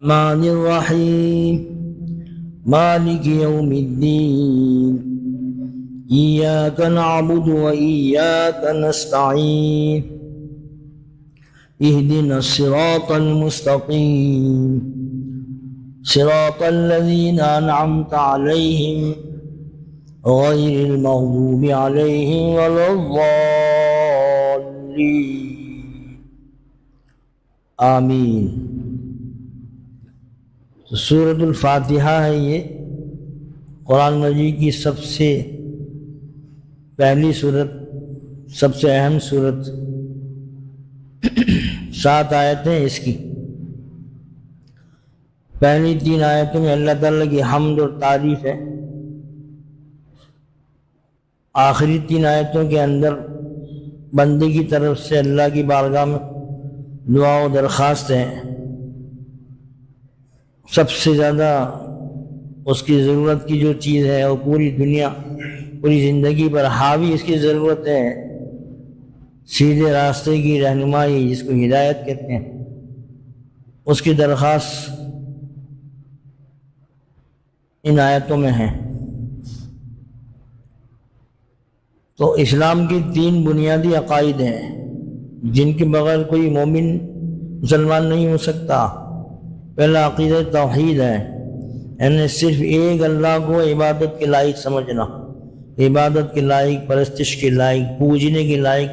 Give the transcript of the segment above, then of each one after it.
الرحمن الرحيم مالك يوم الدين إياك نعبد وإياك نستعين اهدنا الصراط المستقيم صراط الذين أنعمت عليهم غير المغضوب عليهم ولا الضالين آمین۔ تو سورۃ الفاتحہ ہے یہ قرآن مجید کی سب سے پہلی صورت، سب سے اہم صورت، 7 آیتیں اس کی۔ پہلی 3 آیتوں میں اللہ تعالیٰ کی حمد اور تعریف ہے، آخری 3 آیتوں کے اندر بندے کی طرف سے اللہ کی بارگاہ میں دعا و درخواست ہے۔ سب سے زیادہ اس کی ضرورت کی جو چیز ہے وہ پوری دنیا، پوری زندگی پر حاوی اس کی ضرورت ہے، سیدھے راستے کی رہنمائی جس کو ہدایت کہتے ہیں، اس کی درخواست ان آیتوں میں ہے۔ تو اسلام کی 3 بنیادی عقائد ہیں جن کے بغیر کوئی مومن مسلمان نہیں ہو سکتا۔ پہلا عقیدہ توحید ہے، یعنی صرف ایک اللہ کو عبادت کے لائق سمجھنا، عبادت کے لائق، پرستش کے لائق، پوجنے کے لائق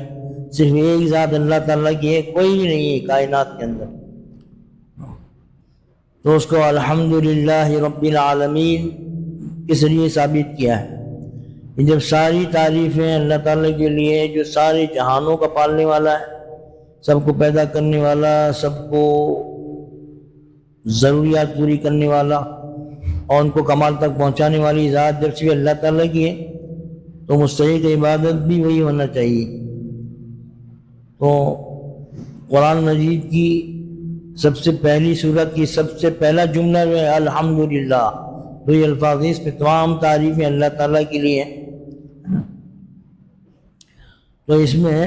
صرف ایک ذات اللہ تعالیٰ کی ہے، کوئی بھی نہیں ہے کائنات کے اندر۔ تو اس کو الحمدللہ رب العالمین کس لیے ثابت کیا ہے؟ جب ساری تعریفیں اللہ تعالیٰ کے لیے جو سارے جہانوں کا پالنے والا ہے، سب کو پیدا کرنے والا، سب کو ضروریات پوری کرنے والا اور ان کو کمال تک پہنچانے والی ذات جب صرف اللہ تعالیٰ کی ہے تو مستحق عبادت بھی وہی ہونا چاہیے۔ تو قرآن مجید کی سب سے پہلی صورت کی سب سے پہلا جملہ جو ہے الحمدللہ، تو یہ الفاظ اس میں تمام تعریفیں اللہ تعالیٰ کے لیے ہیں۔ تو اس میں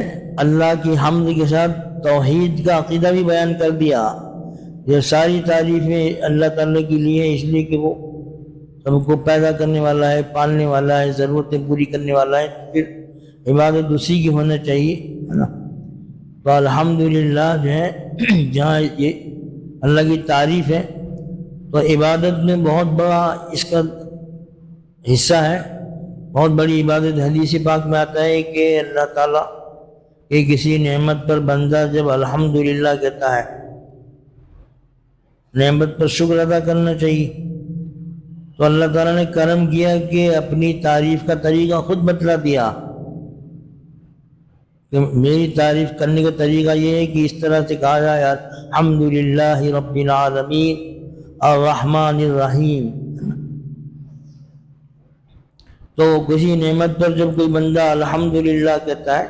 اللہ کی حمد کے ساتھ توحید کا عقیدہ بھی بیان کر دیا۔ یہ ساری تعریفیں اللہ تعالیٰ کے لیے اس لیے کہ وہ سب کو پیدا کرنے والا ہے، پالنے والا ہے، ضرورتیں پوری کرنے والا ہے، پھر عبادت اسی کی ہونا چاہیے، ہے نا۔ تو الحمدللہ جو ہے جہاں یہ اللہ کی تعریف ہے تو عبادت میں بہت بڑا اس کا حصہ ہے، بہت بڑی عبادت۔ حدیث پاک میں آتا ہے کہ اللہ تعالیٰ کہ کسی نعمت پر بندہ جب الحمدللہ کہتا ہے، نعمت پر شکر ادا کرنا چاہیے، تو اللہ تعالیٰ نے کرم کیا کہ اپنی تعریف کا طریقہ خود بتلا دیا کہ میری تعریف کرنے کا طریقہ یہ ہے کہ اس طرح سے کہا جائے الحمدللہ رب العالمین الرحمن الرحیم۔ تو کسی نعمت پر جب کوئی بندہ الحمدللہ کہتا ہے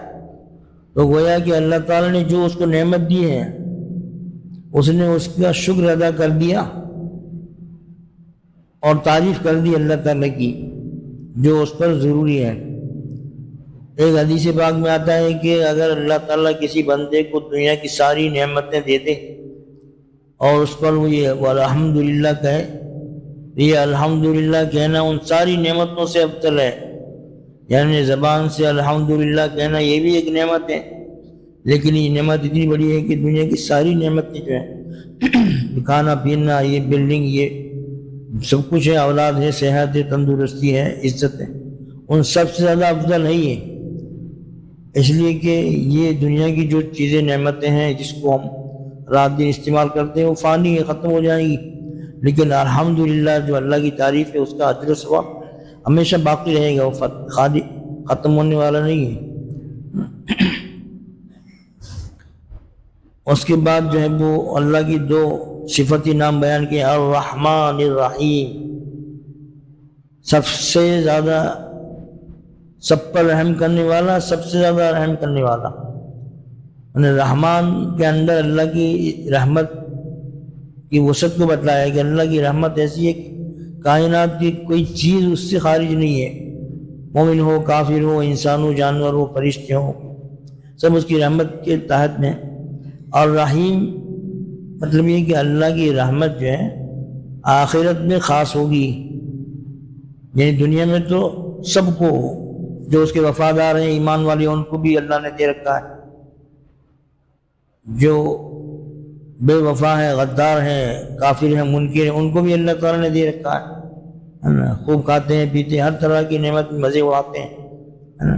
تو گویا کہ اللہ تعالیٰ نے جو اس کو نعمت دی ہے اس نے اس کا شکر ادا کر دیا اور تعریف کر دی اللہ تعالیٰ کی جو اس پر ضروری ہے۔ ایک حدیث پاک میں آتا ہے کہ اگر اللہ تعالیٰ کسی بندے کو دنیا کی ساری نعمتیں دے دے اور اس پر وہ الحمدللہ کہے، یہ الحمدللہ کہنا ان ساری نعمتوں سے افضل ہے۔ یعنی زبان سے الحمدللہ کہنا یہ بھی ایک نعمت ہے، لیکن یہ نعمت اتنی بڑی ہے کہ دنیا کی ساری نعمتیں جو ہیں، کھانا پینا، یہ بلڈنگ، یہ سب کچھ ہے، اولاد ہے، صحت ہے، تندرستی ہے، عزت ہے، ان سب سے زیادہ افضل ہے یہ، اس لیے کہ یہ دنیا کی جو چیزیں نعمتیں ہیں جس کو ہم رات دن استعمال کرتے ہیں وہ فانی ہے، ختم ہو جائیں گی، لیکن الحمدللہ جو اللہ کی تعریف ہے اس کا اجر و ثواب ہمیشہ باقی رہے گا، وہ خالی ختم ہونے والا نہیں ہے۔ اس کے بعد جو ہے وہ اللہ کی 2 صفتی نام بیان کیے، الرحمن الرحیم، سب سے زیادہ سب پر رحم کرنے والا، سب سے زیادہ رحم کرنے والا۔ یعنی رحمان کے اندر اللہ کی رحمت کی وسعت کو بتلایا کہ اللہ کی رحمت ایسی ہے کہ کائنات کی کوئی چیز اس سے خارج نہیں ہے، مومن ہو، کافر ہو، انسان ہو، جانور ہو، فرشتے ہو، سب اس کی رحمت کے تحت میں۔ اور رحیم مطلب یہ کہ اللہ کی رحمت جو ہے آخرت میں خاص ہوگی، یعنی دنیا میں تو سب کو، جو اس کے وفادار ہیں ایمان والے ان کو بھی اللہ نے دے رکھا ہے، جو بے وفا ہیں، غدار ہیں، کافر ہیں، منکر ہیں، ان کو بھی اللہ تعالیٰ نے دے رکھا ہے نا، خوب کھاتے ہیں پیتے ہیں، ہر طرح کی نعمت مزے اڑاتے ہیں نا،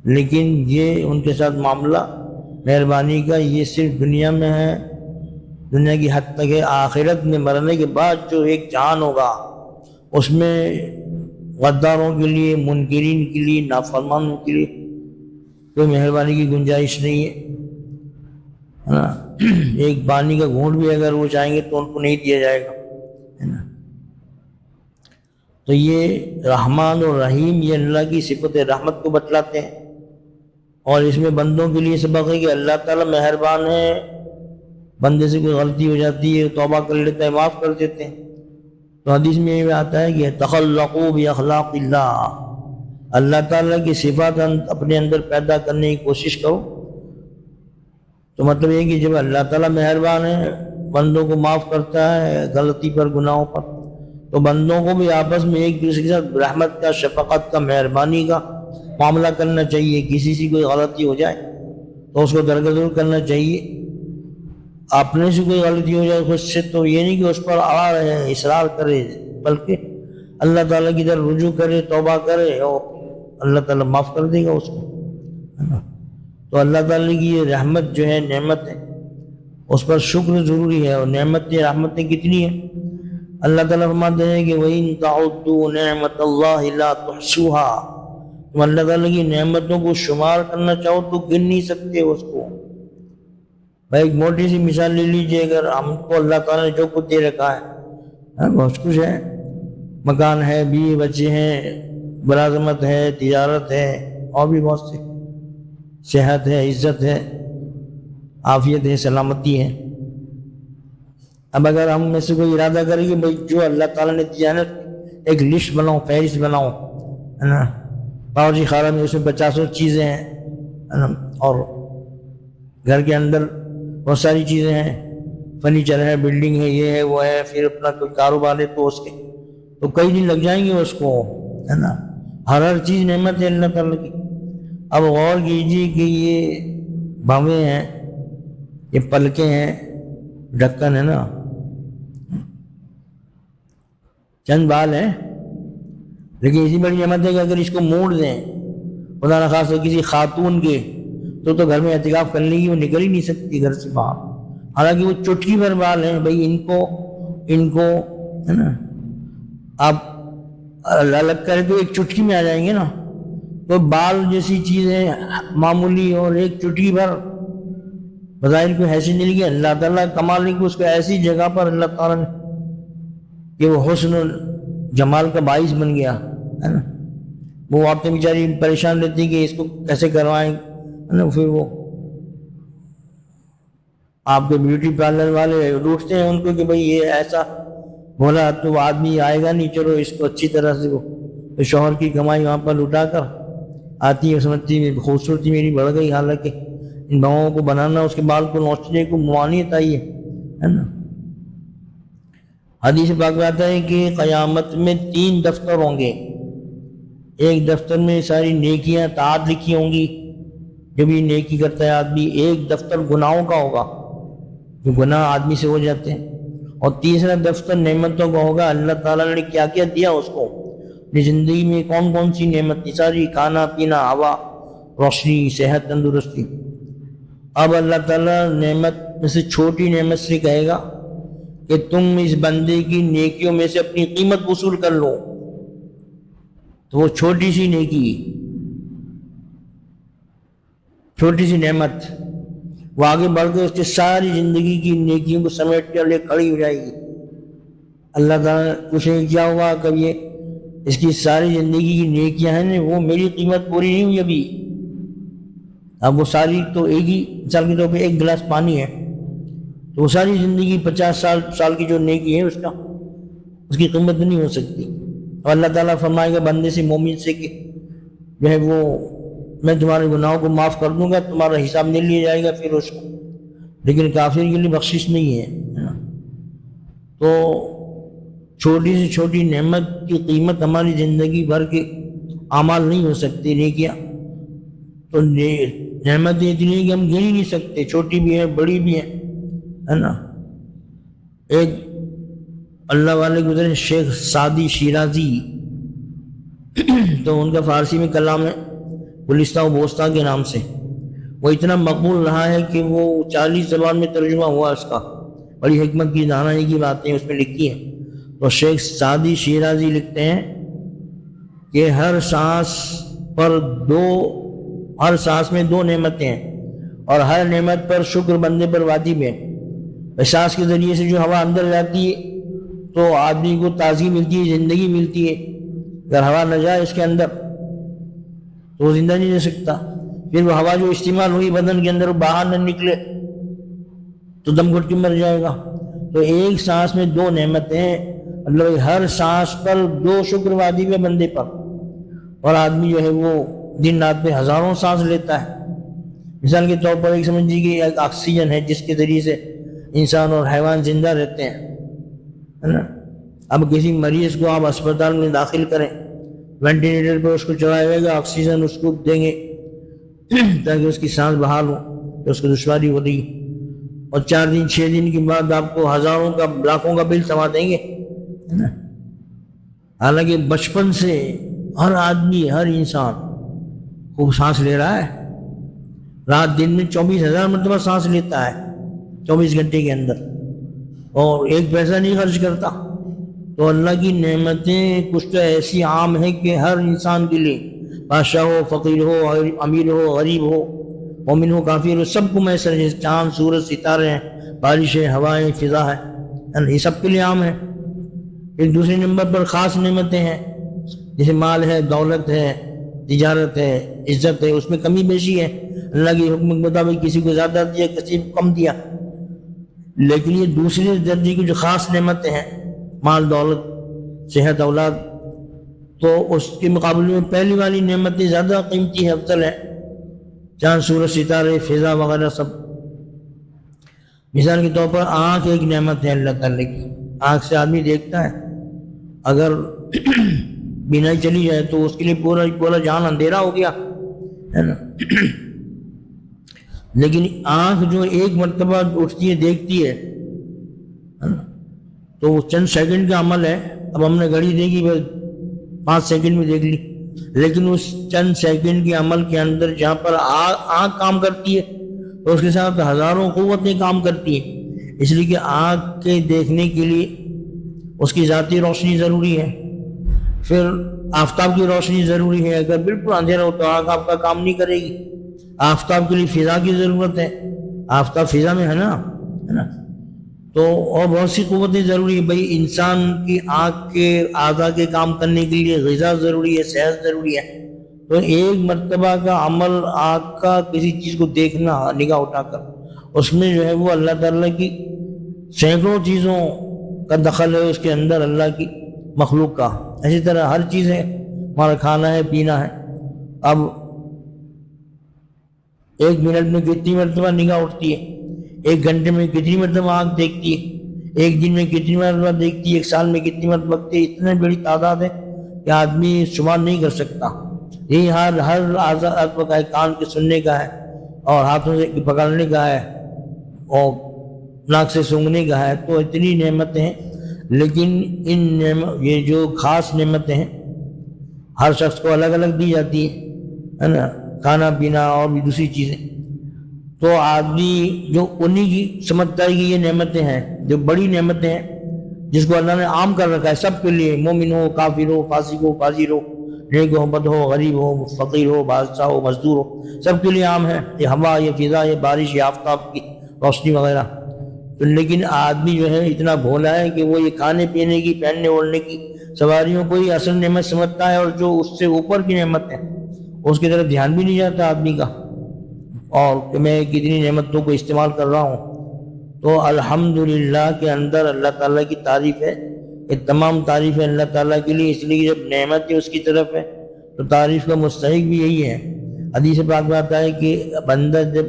لیکن یہ ان کے ساتھ معاملہ مہربانی کا یہ صرف دنیا میں ہے، دنیا کی حد تک ہے۔ آخرت میں مرنے کے بعد جو ایک جہان ہوگا اس میں غداروں کے لیے، منکرین کے لیے، نافرمانوں کے لیے کوئی مہربانی کی گنجائش نہیں ہے نا، ایک پانی کا گھونٹ بھی اگر وہ چاہیں گے تو ان کو نہیں دیا جائے گا ہے نا۔ تو یہ رحمان اور رحیم یہ اللہ کی صفت رحمت کو بتلاتے ہیں، اور اس میں بندوں کے لیے سبق ہے کہ اللہ تعالیٰ مہربان ہے، بندے سے کوئی غلطی ہو جاتی ہے توبہ کر لیتا ہے، معاف کر دیتے ہیں۔ تو حدیث میں یہ آتا ہے کہ تخلقوا باخلاق اللہ، اللہ تعالیٰ کی صفات اپنے اندر پیدا کرنے کی کوشش کرو۔ تو مطلب یہ کہ جب اللہ تعالیٰ مہربان ہے، بندوں کو معاف کرتا ہے غلطی پر، گناہوں پر، تو بندوں کو بھی آپس میں ایک دوسرے کے ساتھ رحمت کا، شفقت کا، مہربانی کا معاملہ کرنا چاہیے۔ کسی سے کوئی غلطی ہو جائے تو اس کو درگزر کرنا چاہیے، اپنے سے کوئی غلطی ہو جائے خود سے تو یہ نہیں کہ اس پر اڑا رہے، اصرار کرے، بلکہ اللہ تعالیٰ کی طرف رجوع کرے، توبہ کرے، اور اللہ تعالیٰ معاف کر دے گا اس کو ہے نا۔ تو اللہ تعالیٰ کی یہ رحمت جو ہے، نعمت ہے، اس پر شکر ضروری ہے۔ اور نعمتیں، رحمتیں کتنی ہیں؟ اللہ تعالیٰ فرماتے ہیں کہ وَإِن تَعُدُّوا نِعْمَتَ اللَّهِ لَا تُحْصُوهَا، تم اللہ تعالیٰ کی نعمتوں کو شمار کرنا چاہو تو گن نہیں سکتے اس کو۔ بھائی ایک موٹی سی مثال لے لیجئے، اگر ہم کو اللہ تعالیٰ نے جو کچھ دے رکھا ہے، بہت کچھ ہے، مکان ہے، بیوی بچے ہیں، ملازمت ہے، تجارت ہے، اور بھی بہت سے، صحت ہے، عزت ہے، عافیت ہے، سلامتی ہے۔ اب اگر ہم میں سے کوئی ارادہ کرے کہ بھائی جو اللہ تعالیٰ نے دیا نا ایک لسٹ بناؤ، فہرست بناؤ ہے نا، باورچی خانہ میں اس میں 50 چیزیں ہیں ہے نا، اور گھر کے اندر بہت ساری چیزیں ہیں، فرنیچر ہے، بلڈنگ ہے، یہ ہے، وہ ہے، پھر اپنا کوئی کاروبار ہے تو اس کے تو کئی دن لگ جائیں گے اس کو ہے نا۔ ہر چیز نعمت ہے اللہ تعالیٰ کی۔ اب غور کیجیے کہ یہ بھویں ہیں، یہ پلکیں ہیں، ڈھکن ہے نا، چند بال ہیں، لیکن اسی بڑی نعمت ہے کہ اگر اس کو موڑ دیں خدا نخواستہ کسی خاتون کے تو گھر میں اعتکاف کرنے کی وہ نکل ہی نہیں سکتی گھر سے باہر، حالانکہ وہ چٹکی بھر بال ہیں بھائی، ان کو ہے نا آپ الگ کریں تو ایک چٹکی میں آ جائیں گے نا۔ تو بال جیسی چیز ہے معمولی، اور ایک چٹکی بھر بظاہر کوئی حیثیت نہیں لگی، اللہ تعالیٰ کمال نہیں کہ اس کو ایسی جگہ پر اللہ تعالیٰ نے کہ وہ حسن و جمال کا باعث بن گیا ہے نا۔ وہ عورتیں بیچاری پریشان رہتی کہ اس کو کیسے کروائیں ہے نا، پھر وہ آپ کے بیوٹی پارلر والے روٹتے ہیں ان کو کہ بھئی یہ ایسا بولا تو وہ آدمی آئے گا نہیں، چلو اس کو اچھی طرح سے وہ شوہر کی کمائی وہاں پر لٹا کر آتی ہے، سمجھتی ہے خوبصورتی میری بڑھ گئی، حالانکہ ان بہوؤں کو بنانا، اس کے بال کو نوچنے کو ممانعت آئی ہے نا۔ حدیث پاک میں آتا ہے کہ قیامت میں 3 دفتر ہوں گے، ایک دفتر میں ساری نیکیاں طاعت لکھی ہوں گی، جب یہ نیکی کرتا ہے آدمی، ایک دفتر گناہوں کا ہوگا، جو گناہ آدمی سے ہو جاتے ہیں، اور تیسرا دفتر نعمتوں کا ہوگا، اللہ تعالیٰ نے کیا کیا دیا اس کو اپنی زندگی میں، کون کون سی نعمت، ساری کھانا پینا، ہوا، روشنی، صحت، تندرستی۔ اب اللہ تعالیٰ نعمت میں سے چھوٹی نعمت سے کہے گا کہ تم اس بندے کی نیکیوں میں سے اپنی قیمت وصول کر لو، تو وہ چھوٹی سی نیکی، چھوٹی سی نعمت، وہ آگے بڑھ کے اس کی ساری زندگی کی نیکیوں کو سمیٹ کر لے کھڑی ہو جائے گی۔ اللہ تعالیٰ پوچھیں گے کیا ہوا، کب یہ اس کی ساری زندگی کی نیکیاں ہیں وہ میری قیمت پوری نہیں ہوئی ابھی۔ اب وہ ساری تو ایک ہی مثال کے طور پہ ایک گلاس پانی ہے، تو وہ ساری زندگی 50 سال کی جو نیکی ہے اس کی قیمت نہیں ہو سکتی۔ اور اللہ تعالیٰ فرمائے گا بندے سے، مومن سے کہ جو ہے وہ میں تمہارے گناہوں کو معاف کر دوں گا، تمہارا حساب نہیں لیا جائے گا، پھر اس کو لیکن کافر کے لیے بخشش نہیں ہے نا۔ تو چھوٹی سے چھوٹی نعمت کی قیمت ہماری زندگی بھر کے اعمال نہیں ہو سکتے، نیکیاں تو نعمتیں اتنی ہیں کہ ہم گن ہی نہیں سکتے، چھوٹی بھی ہیں بڑی بھی ہیں، ہے نا۔ ایک اللہ والے گزرے شیخ سعدی شیرازی، تو ان کا فارسی میں کلام ہے گلستہ و بوستہ کے نام سے، وہ اتنا مقبول رہا ہے کہ وہ 40 زبان میں ترجمہ ہوا اس کا، بڑی حکمت کی دانائی کی باتیں اس میں لکھی ہیں۔ تو شیخ سعدی شیرازی لکھتے ہیں کہ ہر سانس میں 2 نعمتیں ہیں، اور ہر نعمت پر شکر بندے پر واجب ہے۔ احساس کے ذریعے سے جو ہوا اندر جاتی ہے تو آدمی کو تازگی ملتی ہے، زندگی ملتی ہے۔ اگر ہوا نہ جائے اس کے اندر تو وہ زندہ نہیں رہ سکتا، پھر وہ ہوا جو استعمال ہوئی بدن کے اندر وہ باہر نہ نکلے تو دم گھٹ کے مر جائے گا۔ تو ایک سانس میں 2 نعمتیں ہیں، مطلب ہر سانس پر 2 شکر واجب ہے بندے پر، اور آدمی جو ہے وہ دن رات میں ہزاروں سانس لیتا ہے۔ مثال کے طور پر ایک سمجھیے کہ ایک آکسیجن ہے جس کے ذریعے سے انسان اور حیوان زندہ رہتے ہیں، ہے نا۔ اب کسی مریض کو آپ اسپتال میں داخل کریں، وینٹیلیٹر پہ اس کو چڑھائے گا، آکسیجن اس کو دیں گے تاکہ اس کی سانس بحال ہو، تو اس کو دشواری ہو رہی، اور 4 دن 6 دن کے بعد آپ کو ہزاروں کا لاکھوں کا بل سما دیں گے، ہے نا۔ حالانکہ بچپن سے ہر آدمی ہر انسان خوب سانس لے رہا ہے، رات دن میں 24,000 مرتبہ سانس لیتا ہے 24 گھنٹے کے اندر، اور 1 پیسہ نہیں خرچ کرتا۔ تو اللہ کی نعمتیں کچھ تو ایسی عام ہیں کہ ہر انسان کے لیے، بادشاہ ہو، فقیر ہو، امیر ہو، غریب ہو، مومن ہو، کافر ہو، سب کو میسر ہے۔ چاند سورج ستارے ہیں، بارشیں، ہوائیں، فضا ہے، یہ سب کے لیے عام ہے۔ پھر دوسرے نمبر پر خاص نعمتیں ہیں، جیسے مال ہے، دولت ہے، تجارت ہے، عزت ہے، اس میں کمی بیشی ہے، اللہ کے حکم کے مطابق کسی کو زیادہ دیا، کسی کو کم دیا۔ لیکن یہ دوسرے درجے کی جو خاص نعمتیں ہیں، مال، دولت، صحت، اولاد، تو اس کے مقابلے میں پہلی والی نعمتیں زیادہ قیمتی ہے، افضل ہے، چاند سورج ستارے، فضا وغیرہ سب۔ مثال کے طور پر آنکھ ایک نعمت ہے اللہ تعالیٰ کی، آنکھ سے آدمی دیکھتا ہے، اگر بینائی چلی جائے تو اس کے لیے پورا جہان اندھیرا ہو گیا، ہے نا۔ لیکن آنکھ جو ایک مرتبہ اٹھتی ہے دیکھتی ہے نا، تو وہ چند سیکنڈ کا عمل ہے۔ اب ہم نے گھڑی دیکھی، بس 5 سیکنڈ میں دیکھ لی، لیکن اس چند سیکنڈ کے عمل کے اندر جہاں پر آنکھ کام کرتی ہے تو اس کے ساتھ ہزاروں قوتیں کام کرتی ہیں، اس لیے کہ آنکھ کے دیکھنے کے لیے اس کی ذاتی روشنی ضروری ہے، پھر آفتاب کی روشنی ضروری ہے۔ اگر بالکل اندھیرا ہو تو آنکھ آپ کا کام نہیں کرے گی۔ آفتاب کے لیے فضا کی ضرورت ہے، آفتاب فضا میں ہے نا، تو اور بہت سی قوتیں ضروری ہے۔ بھائی انسان کی آنکھ کے اعضاء کے کام کرنے کے لیے غذا ضروری ہے، صحت ضروری ہے۔ تو ایک مرتبہ کا عمل آنکھ کا کسی چیز کو دیکھنا نگاہ اٹھا کر، اس میں جو ہے وہ اللہ تعالیٰ کی سینکڑوں چیزوں کا دخل ہے اس کے اندر، اللہ کی مخلوق کا۔ اسی طرح ہر چیز ہے، ہمارا کھانا ہے، پینا ہے۔ اب 1 منٹ میں کتنی مرتبہ نگاہ اٹھتی ہے، 1 گھنٹے میں کتنی مرتبہ آنکھ دیکھتی ہے، 1 دن میں کتنی مرتبہ دیکھتی ہے، 1 سال میں کتنی مرتبہ دیکھتی ہے، اتنے بڑی تعداد ہے کہ آدمی شمار نہیں کر سکتا۔ یہی ہر اعضاء کا ہے، کان کے سننے کا ہے، اور ہاتھوں سے پکڑنے کا ہے، اور ناک سے سونگھنے کا ہے۔ تو اتنی نعمتیں ہیں، لیکن یہ جو خاص نعمتیں ہیں ہر شخص کو الگ الگ دی جاتی ہے نا، کھانا پینا اور بھی دوسری چیزیں۔ تو آدمی جو انہی کی سمجھتا ہے کہ یہ نعمتیں ہیں، جو بڑی نعمتیں ہیں، جس کو اللہ نے عام کر رکھا ہے سب کے لیے، مومن ہو، کافر ہو، فاسق ہو، فاجر ہو، نیک ہو، بد ہو، غریب ہو، فقیر ہو، بادشاہ ہو، مزدور ہو، سب کے لیے عام ہے، یہ ہوا، یہ فضا، یہ بارش، یہ آفتاب کی روشنی وغیرہ۔ تو لیکن آدمی جو ہے اتنا بھولا ہے کہ وہ یہ کھانے پینے کی، پہننے اوڑھنے کی، سواریوں کو ہی اصل نعمت سمجھتا ہے، اور جو اس سے اوپر کی نعمت ہے اس کی طرف دھیان بھی نہیں جاتا آدمی کا، اور کہ میں کتنی نعمتوں کو استعمال کر رہا ہوں۔ تو الحمدللہ کے اندر اللہ تعالیٰ کی تعریف ہے، یہ تمام تعریف ہے اللہ تعالیٰ کے لیے، اس لیے جب نعمت اس کی طرف ہے تو تعریف کا مستحق بھی یہی ہے۔ حدیث پاک میں آتا ہے کہ بندہ جب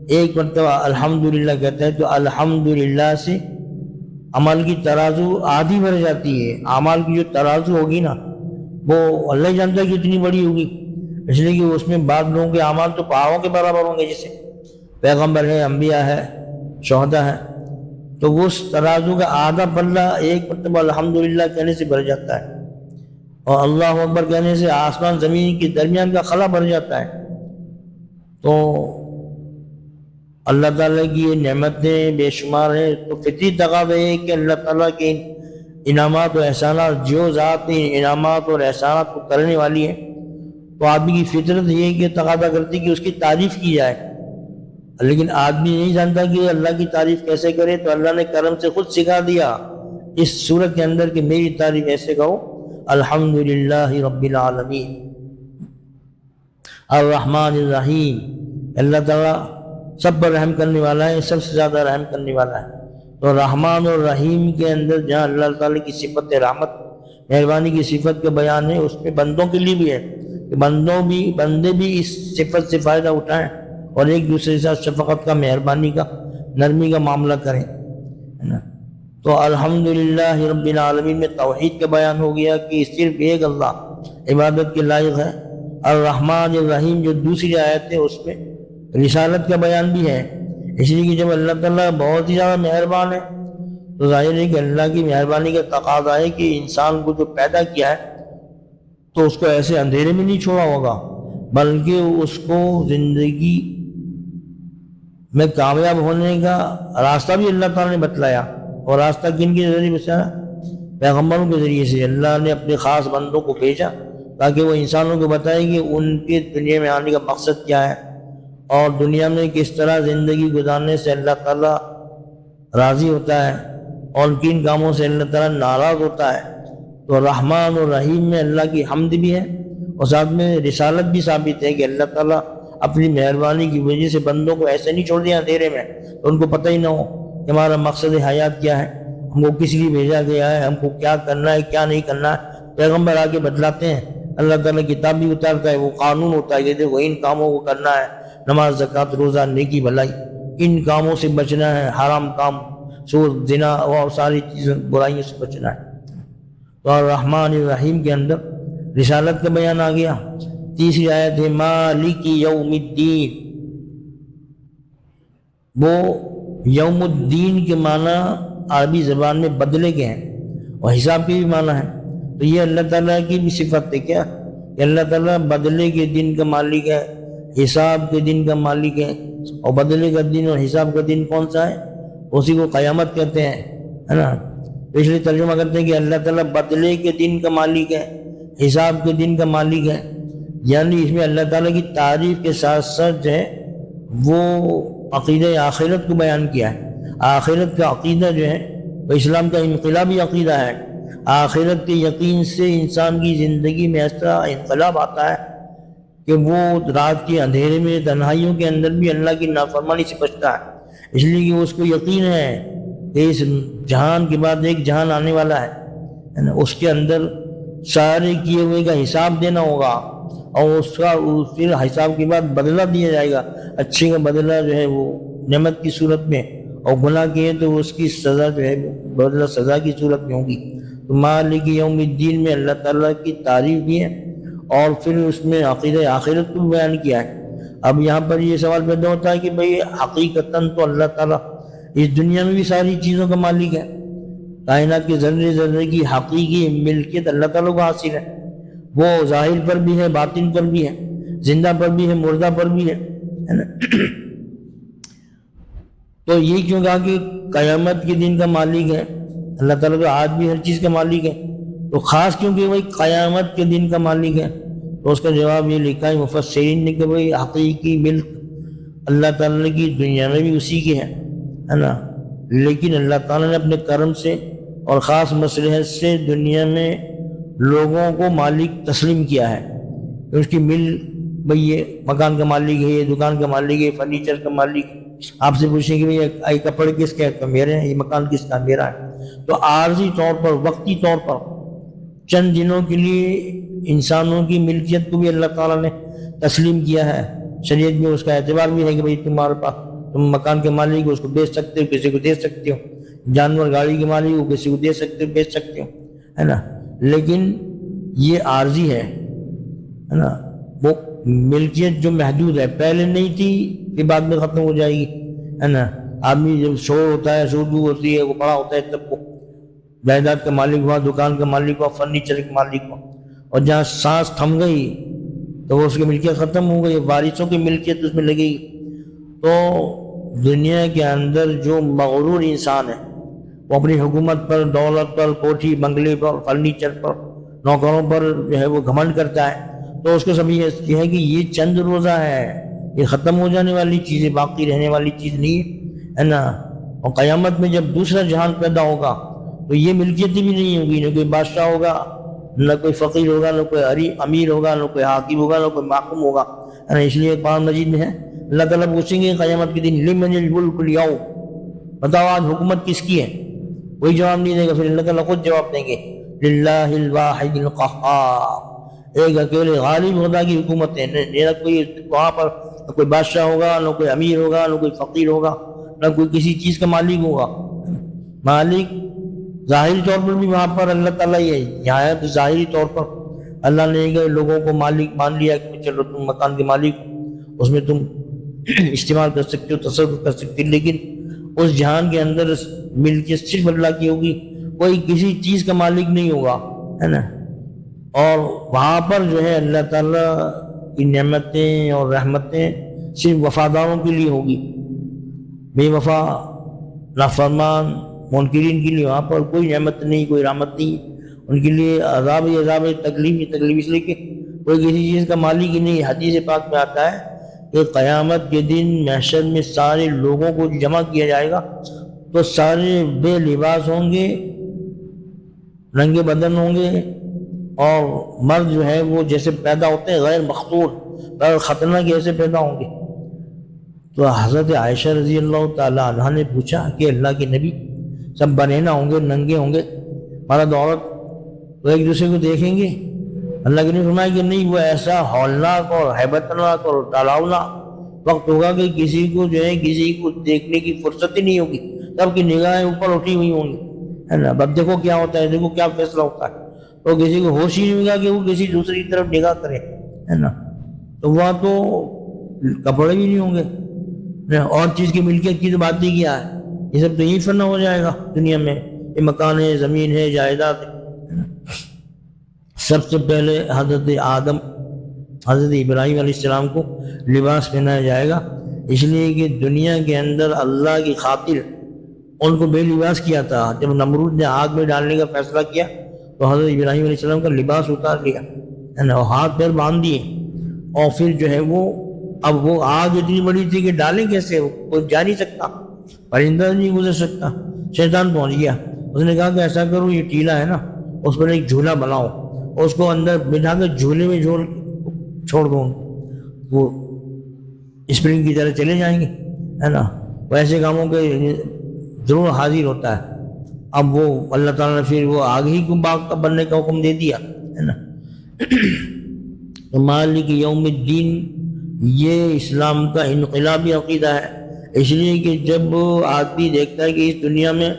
ایک مرتبہ الحمدللہ کہتا ہے تو الحمدللہ سے عمل کی ترازو آدھی بڑھ جاتی ہے. اعمال کی جو ترازو ہوگی نا وہ اللہ ہی جانتا ہے کہ اتنی بڑی ہوگی، اس لیے کہ اس میں بعض لوگوں کے اعمال تو پہاڑوں کے برابر ہوں گے، جیسے پیغمبر ہے، انبیاء ہے، شہداء ہے، تو وہ اس ترازو کا آدھا پلہ ایک مرتبہ الحمدللہ کہنے سے بھر جاتا ہے، اور اللہ اکبر کہنے سے آسمان زمین کے درمیان کا خلا بھر جاتا ہے. تو اللہ تعالیٰ کی یہ نعمتیں بے شمار ہیں. تو فطری تقاضا ہے کہ اللہ تعالیٰ کے انعامات و احسانات، جو ذات انعامات اور احسانات کو کرنے والی ہے، تو آدمی کی فطرت یہ کہ تقاضا کرتی کہ اس کی تعریف کی جائے. لیکن آدمی نہیں جانتا کہ اللہ کی تعریف کیسے کرے، تو اللہ نے کرم سے خود سکھا دیا اس صورت کے اندر کہ میری تعریف ایسے کہو، الحمدللہ رب العالمین الرحمن الرحیم. اللہ تعالیٰ سب پر رحم کرنے والا ہے، سب سے زیادہ رحم کرنے والا ہے. تو رحمان اور رحیم کے اندر جہاں اللہ تعالیٰ کی صفت رحمت مہربانی کی صفت کا بیان ہے، اس میں بندوں کے لیے بھی ہے کہ بندے بھی اس صفت سے فائدہ اٹھائیں اور ایک دوسرے کے ساتھ شفقت کا، مہربانی کا، نرمی کا معاملہ کریں، ہے نا. تو الحمدللہ رب العالمین میں توحید کا بیان ہو گیا کہ صرف ایک اللہ عبادت کے لائق ہے. الرحمن الرحیم جو دوسری آیت ہے اس میں رسالت کا بیان بھی ہے، اس لیے کہ جب اللہ تعالیٰ بہت ہی زیادہ مہربان ہے تو ظاہر ہے کہ اللہ کی مہربانی کا تقاضا ہے کہ انسان کو جو پیدا کیا ہے تو اس کو ایسے اندھیرے میں نہیں چھوڑا ہوگا، بلکہ اس کو زندگی میں کامیاب ہونے کا راستہ بھی اللہ تعالیٰ نے بتلایا. اور راستہ کن کے ذریعے بتایا؟ پیغمبروں کے ذریعے سے. اللہ نے اپنے خاص بندوں کو بھیجا تاکہ وہ انسانوں کو بتائے کہ ان کے دنیا میں آنے کا مقصد کیا ہے اور دنیا میں کس طرح زندگی گزارنے سے اللہ تعالیٰ راضی ہوتا ہے اور کن کاموں سے اللہ تعالیٰ ناراض ہوتا ہے. تو رحمان اور رحیم میں اللہ کی حمد بھی ہے اور ساتھ میں رسالت بھی ثابت ہے کہ اللہ تعالیٰ اپنی مہربانی کی وجہ سے بندوں کو ایسے نہیں چھوڑ دیا اندھیرے میں تو ان کو پتہ ہی نہ ہو کہ ہمارا مقصد حیات کیا ہے، ہم کو کس لیے بھیجا گیا ہے، ہم کو کیا کرنا ہے کیا نہیں کرنا ہے. پیغمبر آ کے بتلاتے ہیں، اللہ تعالیٰ کتاب بھی اتارتا ہے، وہ قانون ہوتا ہے کہ دیکھو ان کاموں کو کرنا ہے، نماز زکوٰۃ روزہ نیکی بھلائی، ان کاموں سے بچنا ہے، حرام کام سود زنا اور ساری چیزیں برائیوں سے بچنا ہے. تو الرحمن الرحیم کے اندر رسالت کا بیان آ گیا. تیسری آیت ہے مالک یوم الدین. وہ یوم الدین کے معنی عربی زبان میں بدلے کے ہیں اور حساب کے بھی معنی ہے. تو یہ اللہ تعالیٰ کی بھی صفت ہے کیا کہ اللہ تعالیٰ بدلے کے دن کا مالک ہے، حساب کے دن کا مالک ہے. اور بدلے کا دن اور حساب کا دن کون سا ہے؟ اسی کو قیامت کہتے ہیں، ہے نا. اس لیے ترجمہ کرتے ہیں کہ اللہ تعالیٰ بدلے کے دن کا مالک ہے، حساب کے دن کا مالک ہے. یعنی اس میں اللہ تعالیٰ کی تعریف کے ساتھ ساتھ جو ہے وہ عقیدہ آخرت کو بیان کیا ہے. آخرت کا عقیدہ جو ہے وہ اسلام کا انقلابی عقیدہ ہے. آخرت کے یقین سے انسان کی زندگی میں ایسا انقلاب آتا ہے کہ وہ رات کے اندھیرے میں تنہائیوں کے اندر بھی اللہ کی نافرمانی سے بچتا ہے، اس لیے کہ اس کو یقین ہے کہ اس جہان کے بعد ایک جہان آنے والا ہے نا. اس کے اندر سارے کیے ہوئے کا حساب دینا ہوگا اور اس کا پھر حساب کے بعد بدلہ دیا جائے گا. اچھے کا بدلہ جو ہے وہ نعمت کی صورت میں، اور گناہ کیے تو اس کی سزا جو ہے بدلہ سزا کی صورت میں ہوگی. تو مالک یوم الدین میں اللہ تعالیٰ کی تعریف بھی ہے اور پھر اس میں عقیدہ آخرت کو بیان کیا ہے. اب یہاں پر یہ سوال پیدا ہوتا ہے کہ بھئی حقیقتاً تو اللہ تعالیٰ اس دنیا میں بھی ساری چیزوں کا مالک ہے، کائنات کے ذرے ذرے کی حقیقی ملکیت اللہ تعالیٰ کو حاصل ہے. وہ ظاہر پر بھی ہے، باطن پر بھی ہے، زندہ پر بھی ہے، مردہ پر بھی ہے نا. تو یہ کیوں کہا کہ قیامت کے دن کا مالک ہے اللہ تعالیٰ؟ تو آج بھی ہر چیز کا مالک ہے، تو خاص کیوں کہ وہی قیامت کے دن کا مالک ہے؟ تو اس کا جواب یہ لکھا ہے مفسرین نے کہ بھئی حقیقی ملک اللہ تعالیٰ کی دنیا میں بھی اسی کی ہے نا. لیکن اللہ تعالیٰ نے اپنے کرم سے اور خاص مصلحت سے دنیا میں لوگوں کو مالک تسلیم کیا ہے. اس کی بھئی یہ مکان کا مالک ہے، یہ دکان کا مالک ہے، فرنیچر کا مالک. آپ سے پوچھیں کہ بھئی یہ کپڑے کس کا؟ میرے ہیں. یہ مکان کس کا؟ میرا ہے. تو عارضی طور پر، وقتی طور پر، چند دنوں کے لیے انسانوں کی ملکیت کو بھی اللہ تعالیٰ نے تسلیم کیا ہے. شریعت میں اس کا اعتبار بھی ہے کہ بھئی تمہارے پاس تم مکان کے مالک ہو، اس کو بیچ سکتے ہو، کسی کو دے سکتے ہو، جانور گاڑی کے مالک ہو، کسی کو دے سکتے ہو، بیچ سکتے ہو، ہے نا. لیکن یہ عارضی ہے نا. وہ ملکیت جو محدود ہے، پہلے نہیں تھی کہ بعد میں ختم ہو جائے گی، ہے نا. آدمی جب شور ہوتا ہے، شور ہوتی ہے، وہ بڑا ہوتا ہے تب وہ جائیداد کا مالک ہوا، دکان کا مالک ہوا، فرنیچر کا مالک ہوا، اور جہاں سانس تھم گئی تو وہ اس کی ملکیت ختم ہو گئی، وارثوں کی ملکیت اس میں لگے گی. تو دنیا کے اندر جو مغرور انسان ہے وہ اپنی حکومت پر، دولت پر، کوٹھی بنگلے پر، فرنیچر پر، نوکروں پر جو ہے وہ گھمنڈ کرتا ہے، تو اس کو سب یہ ہے کہ یہ چند روزہ ہے، یہ ختم ہو جانے والی چیز ہے، باقی رہنے والی چیز نہیں ہے نا. اور قیامت میں جب دوسرا جہان پیدا ہوگا تو یہ ملکیت بھی نہیں ہوگی، نہ کوئی بادشاہ ہوگا، نہ کوئی فقیر ہوگا، نہ کوئی امیر ہوگا، نہ کوئی حاکم ہوگا، نہ کوئی محکوم ہوگا. اس لیے قرآن مجید میں ہے اللہ تعالیٰ پوچھیں گے قیامت کے دن لمن الملک اليوم، بتاؤ آج حکومت کس کی ہے؟ کوئی جواب نہیں دے گا. پھر اللہ تعالیٰ خود جواب دیں گے للہ الواحد القہار، ایک اکیلے غالب خدا کی حکومت ہے. نہ کوئی وہاں پر نہ کوئی بادشاہ ہوگا، نہ کوئی امیر ہوگا، نہ کوئی فقیر ہوگا، نہ کوئی کسی چیز کا مالک ہوگا. مالک ظاہری طور پر بھی وہاں پر اللہ تعالیٰ ہی ہے. یہاں تو ظاہری طور پر اللہ نے لوگوں کو مالک مان لیا کہ چلو تم مکان کے مالک ہو، اس میں تم استعمال کر سکتے ہو، تصرف کر سکتے ہو، لیکن اس جہان کے اندر ملکیت صرف اللہ کی ہوگی، کوئی کسی چیز کا مالک نہیں ہوگا، ہے نا. اور وہاں پر جو ہے اللہ تعالیٰ کی نعمتیں اور رحمتیں صرف وفاداروں کے لیے ہوگی. بے وفا، نافرمان، منکرین کے لیے وہاں پر کوئی نعمت نہیں، کوئی رحمت نہیں. ان کے لیے عذاب ہی عذاب ہے، تکلیف ہی تکلیف، اس لیے کہ کوئی کسی چیز کا مالک ہی نہیں. حدیث پاک میں آتا ہے کہ قیامت کے دن محشر میں سارے لوگوں کو جمع کیا جائے گا تو سارے بے لباس ہوں گے، ننگے بدن ہوں گے، اور مرد جو ہے وہ جیسے پیدا ہوتے ہیں غیر مختون، غیر ختنہ کے ایسے پیدا ہوں گے. تو حضرت عائشہ رضی اللہ تعالیٰ عنہ نے پوچھا کہ اللہ کے نبی سب بنینا ہوں گے، ننگے ہوں گے، مرد عورت، تو ایک دوسرے کو دیکھیں گے؟ اللہ کے نبی فرمایا کہ نہیں، وہ ایسا ہولناک اور ہیبتناک اور ڈراؤنا وقت ہوگا کہ کسی کو جو ہے کسی کو دیکھنے کی فرصت ہی نہیں ہوگی، سب کی نگاہیں اوپر اٹھی ہوئی ہوں گی، ہے نا. اب دیکھو کیا ہوتا ہے، دیکھو کیا فیصلہ ہوتا ہے. تو کسی کو ہوش ہی نہیں ہوگا کہ وہ کسی دوسری طرف نگاہ کرے، ہے نا. تو وہاں تو کپڑے بھی نہیں ہوں گے، اور چیز کی ملکیت کی تو بات ہی کیا ہے. یہ سب تو یہی فنا ہو جائے گا دنیا میں. یہ مکان ہے، زمین ہے، جائیداد ہے. سب سے پہلے حضرت آدم، حضرت ابراہیم علیہ السلام کو لباس پہنایا جائے گا، اس لیے کہ دنیا کے اندر اللہ کی خاطر ان کو بے لباس کیا تھا. جب نمرود نے آگ میں ڈالنے کا فیصلہ کیا تو حضرت ابراہیم علیہ السلام کا لباس اتار لیا، ہے نا، اور ہاتھ پیر باندھ دیے. اور پھر جو ہے اب وہ آگ اتنی بڑی تھی کہ ڈالیں کیسے، کوئی جا نہیں سکتا، پرندہ نہیں گزر سکتا. شیطان پہنچ گیا، اس نے کہا کہ ایسا کرو، یہ ٹیلا ہے نا، اس پر ایک جھولا بناؤ، اور اس کو اندر بٹھا کے جھولے میں چھوڑ دو، وہ اسپرنگ کی طرح چلے جائیں گے، ہے نا. ویسے کاموں کے ضرور حاضر ہوتا ہے. اب وہ اللہ تعالیٰ نے پھر وہ آگ ہی کو باغ کا بننے کا حکم دے دیا، ہے نا. مالک یوم الدین یہ اسلام کا انقلابی عقیدہ ہے، اس لیے کہ جب آدمی دیکھتا ہے کہ اس دنیا میں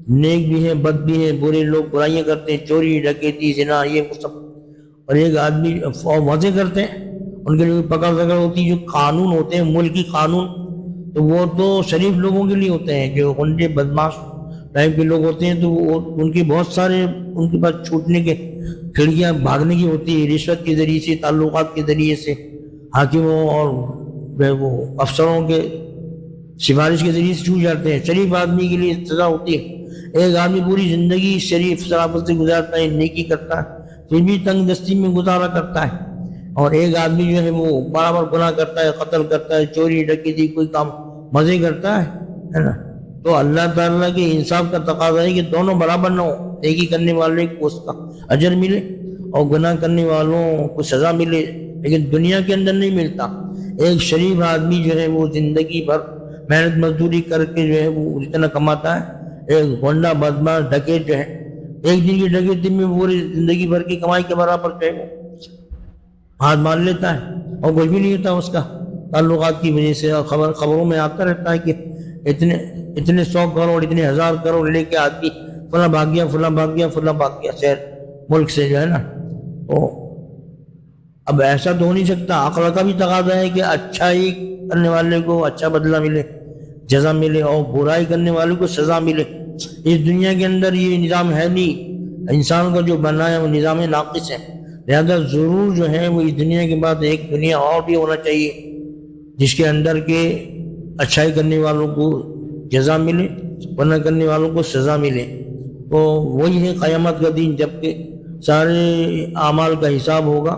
نیک بھی ہیں، بد بھی ہیں، برے لوگ برائیاں کرتے ہیں، چوری ڈکیتی زنا یہ سب، اور ایک آدمی مزے کرتے ہیں، ان کے لیے پکڑ پکڑ ہوتی. جو قانون ہوتے ہیں ملکی قانون تو وہ تو شریف لوگوں کے لیے ہوتے ہیں، جو غنڈے بدماش ٹائپ کے لوگ ہوتے ہیں تو ان کے بہت سارے ان کے پاس چھوٹنے کے کھڑکیاں بھاگنے کی ہوتی ہے، رشوت کے ذریعے سے، تعلقات کے ذریعے سے، حاکموں اور وہ افسروں کے سفارش کے ذریعے سے چھوٹ جاتے ہیں. شریف آدمی کے لیے سزا ہوتی ہے. ایک آدمی پوری زندگی شریف شرافت سے گزارتا ہے، نیکی کرتا ہے، پھر بھی تنگ دستی میں گزارا کرتا ہے. اور ایک آدمی جو ہے وہ برابر گناہ کرتا ہے، قتل کرتا ہے، چوری ڈکیتی کوئی کام مزے کرتا ہے نا. تو اللہ تعالیٰ کے انصاف کا تقاضا ہے کہ دونوں برابر نہ ہو، نیکی کرنے والے کو اس کا اجر ملے اور گناہ کرنے والوں کو سزا ملے، لیکن دنیا کے اندر نہیں ملتا. ایک شریف آدمی جو ہے وہ زندگی بھر محنت مزدوری کر کے جو ہے وہ جتنا کماتا ہے، ایک گنڈا بدماش ڈکیت جو ہے ایک دن کی ڈکیتی میں پوری زندگی بھر کی کمائی کے برابر جو ہے وہ ہاتھ مار لیتا ہے اور کوئی بھی نہیں ہوتا اس کا. تعلقات کی وجہ سے خبروں میں آتا رہتا ہے کہ اتنے 100 کروڑ اتنے 1000 کروڑ لے کے آدمی فلاں بھاگ گیا فلاں بھاگ گیا فلاں بھاگ گیا شہر ملک سے جو ہے نا. تو اب ایسا تو ہو نہیں سکتا. عقل کا بھی تقاضا ہے کہ اچھائی کرنے والے کو اچھا بدلہ ملے، جزا ملے، اور برائی کرنے والے کو سزا ملے. اس دنیا کے اندر یہ نظام ہے نہیں، انسان کا جو بنایا وہ نظام ناقص ہے. لہذا ضرور جو ہے وہ اس دنیا کے بعد ایک دنیا اور بھی ہونا چاہیے جس کے اندر کے اچھائی کرنے والوں کو جزا ملے، گناہ کرنے والوں کو سزا ملے. تو وہی ہے قیامت کا دن جب کہ سارے اعمال کا حساب ہوگا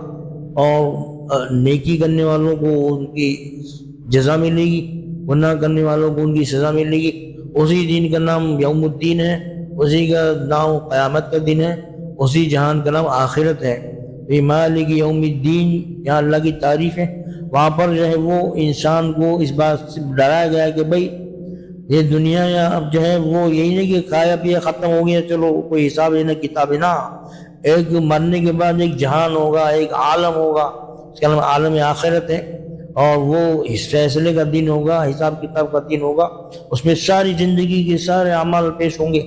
اور نیکی کرنے والوں کو ان کی جزا ملے گی، گناہ کرنے والوں کو ان کی سزا ملے گی. اسی دن کا نام یوم الدین ہے، اسی کا نام قیامت کا دن ہے، اسی جہان کا نام آخرت ہے. مالک یوم الدین، یہاں اللہ کی تعریف ہے. وہاں پر جو ہے وہ انسان کو اس بات سے ڈرایا گیا کہ بھائی یہ دنیا یا اب جو ہے وہ یہی نہیں کہ کھایا پیا ختم ہو گیا چلو کوئی حساب ہے نہ کتاب ہے. نہ، ایک مرنے کے بعد ایک جہان ہوگا، ایک عالم ہوگا، اس کا نام عالم آخرت ہے، اور وہ اس فیصلے کا دن ہوگا، حساب کتاب کا دن ہوگا. اس میں ساری زندگی کے سارے اعمال پیش ہوں گے،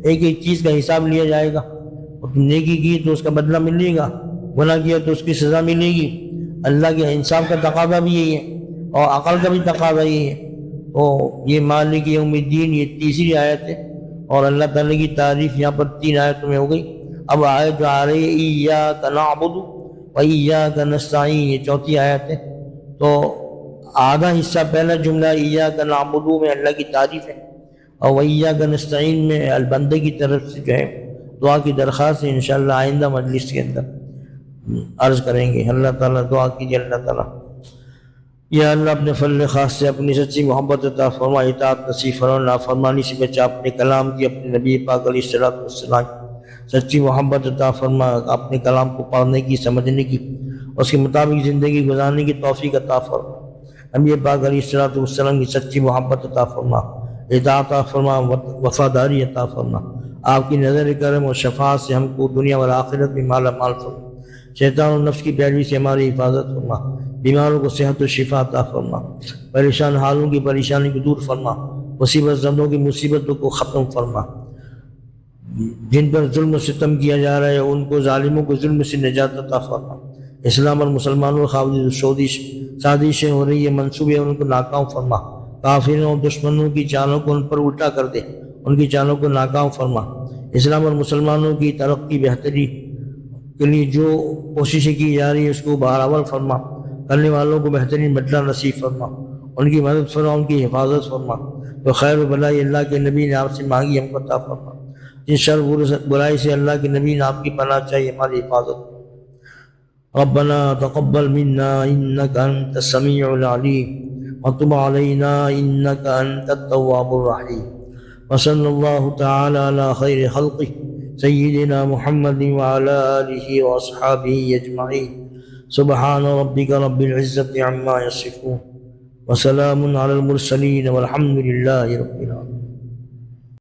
ایک ایک چیز کا حساب لیا جائے گا. نیکی کی تو اس کا بدلہ ملے گا، گناہ کیا تو اس کی سزا ملے گی. اللہ کے انصاف کا تقاضا بھی یہی ہے اور عقل کا بھی تقاضا یہی ہے. تو یہ مالک یوم الدین یہ تیسری آیت ہے، اور اللہ تعالیٰ کی تعریف یہاں پر 3 آیتوں میں ہو گئی. اب آیت جو آ رہی ہے ایاک نعبد و ایاک نستعین، یہ 4تھی آیت ہے. تو آدھا حصہ پہلا جملہ ایاک نعبد میں اللہ کی تعریف ہے، اور ایاک نستعین میں البندے کی طرف سے جو ہے دعا کی درخواست ہے. انشاءاللہ آئندہ مجلس کے اندر عرض کریں گے. اللہ تعالیٰ دعا کیجیے. اللہ تعالیٰ یا اللہ اپنے فضل خاص سے اپنی سچی محبت عطا فرما، اطاعت نصیب فرما، نافرمانی سے بچا، اپنے کلام کی، اپنے نبی پاک علیہ الصلوۃ والسلام سچی محبت عطا فرما، اپنے کلام کو پڑھنے کی، سمجھنے کی، اس کے مطابق زندگی گزارنے کی توفیق عطا فرما. نبی پاک علیہ الصلوۃ والسلام کی سچی محبت عطا فرما، اطاعت عطا فرما، وفاداری عطا فرما. آپ کی نظر کرم اور شفاعت سے ہم کو دنیا اور آخرت میں مالا مال فرما. شیطان و نفس کی پیروی سے ہماری حفاظت فرما. بیماروں کو صحت و شفا عطا فرما. پریشان حالوں کی پریشانی کو دور فرما. مصیبت زدوں کی مصیبتوں کو ختم فرما. جن پر ظلم و ستم کیا جا رہا ہے ان کو، ظالموں کو ظلم سے نجات عطا فرما. اسلام اور مسلمانوں خواہ سازشیں ہو رہی ہے، منصوبے ان کو ناکام فرما. کافروں اور دشمنوں کی چالوں کو ان پر الٹا کر دے، ان کی چالوں کو ناکام فرما. اسلام اور مسلمانوں کی ترقی بہتری کے لیے جو کوششیں کی جا رہی ہے اس کو بہرحال فرما. کرنے والوں کو بہترین بدلہ نصیب فرما، ان کی مدد فرما، ان کی حفاظت فرما. تو خیر و بلائی اللہ کے نبی نے آپ سے مانگی، ہم کو عطا فرما. جس شر برائی سے اللہ کے نبی نے آپ کی پناہ چاہیے، ہماری حفاظت. ربنا تقبل منا انك انت السميع العليم وتب علينا انك انت التواب الرحيم. وصلى الله تعالى على خير خلقه سيدنا محمد وعلى آله وأصحابه أجمعين. سبحان ربك رب العزة عما يصفون وسلام على المرسلين والحمد لله رب العالمين.